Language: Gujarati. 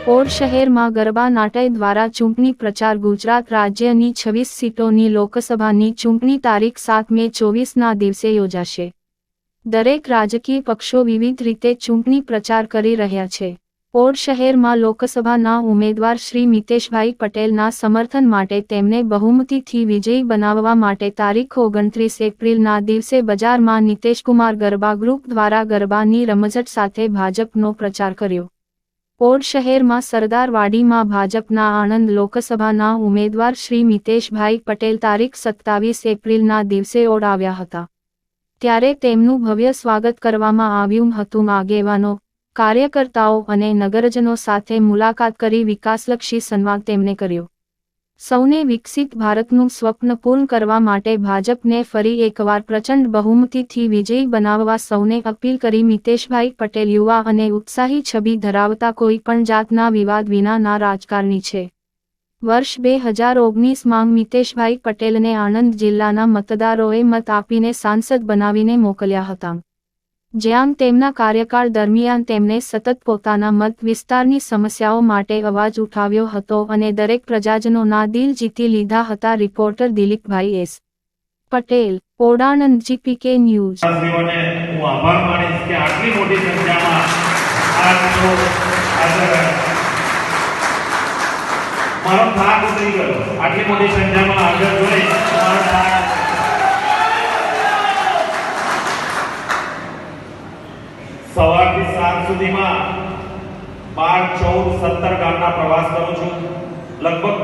ઓડ શહેરમાં ગરબા નાટ્ય દ્વારા ચૂંટણી પ્રચાર ગુજરાત રાજ્યની 26 સીટોની લોકસભાની ચૂંટણી તારીખ 7 મે 24ના દિવસે યોજાશે। દરેક રાજકીય પક્ષો વિવિધ રીતે ચૂંટણી પ્રચાર કરી રહ્યા છે। ઓડ શહેરમાં લોકસભાના ઉમેદવાર શ્રી મિતેશભાઈ પટેલના સમર્થન માટે તેમને બહુમતીથી વિજયી બનાવવા માટે તારીખ 29 એપ્રિલના દિવસે બજારમાં નીતેશકુમાર ગરબા ગ્રુપ દ્વારા ગરબાની રમઝટ સાથે ભાજપનો પ્રચાર કર્યો। ઓડ શહેરમાં સરદારવાડીમાં ભાજપના આણંદ લોકસભાના ઉમેદવાર શ્રી મિતેશભાઈ પટેલ તારીખ 27 એપ્રિલના દિવસે ઓડ આવ્યા હતા, ત્યારે તેમનું ભવ્ય સ્વાગત કરવામાં આવ્યું હતું। આગેવાનો, કાર્યકર્તાઓ અને નગરજનો સાથે મુલાકાત કરી વિકાસલક્ષી સંવાદ તેમણે કર્યો। સૌને વિકસિત ભારતનું સ્વપ્ન પૂર્ણ કરવા માટે ભાજપને ફરી એકવાર પ્રચંડ બહુમતીથી વિજયી બનાવવા સૌને અપીલ કરી। મિતેશભાઈ પટેલ યુવા અને ઉત્સાહી છબી ધરાવતા કોઈ પણ જાતના વિવાદ વિનાના રાજકારણી છે। વર્ષ 2019માં મિતેશભાઈ પટેલને આણંદ જિલ્લાના મતદારોએ મત આપીને સાંસદ બનાવીને મોકલ્યા હતા, જ્યાં તેમના કાર્યકાળ દરમિયાન તેમણે સતત પોતાના મત વિસ્તારની સમસ્યાઓ માટે અવાજ ઉઠાવ્યો હતો અને દરેક પ્રજાજનોના દિલ જીતી લીધા હતા। રિપોર્ટર દિલીપભાઈ એસ પટેલ, ઓડાણંદ, જીપીકે ન્યૂઝ। હું આભાર માનીશ કે આટલી મોટી સંખ્યામાં આજનો હાજર મારો થાક ઉતરી ગયો। આટલી મોટી સંખ્યામાં હાજર જોઈ મારો થાક સવારથી સાંજ સુધીમાં 12, 14, 17 ગામના પ્રવાસ કરું છું। લગભગ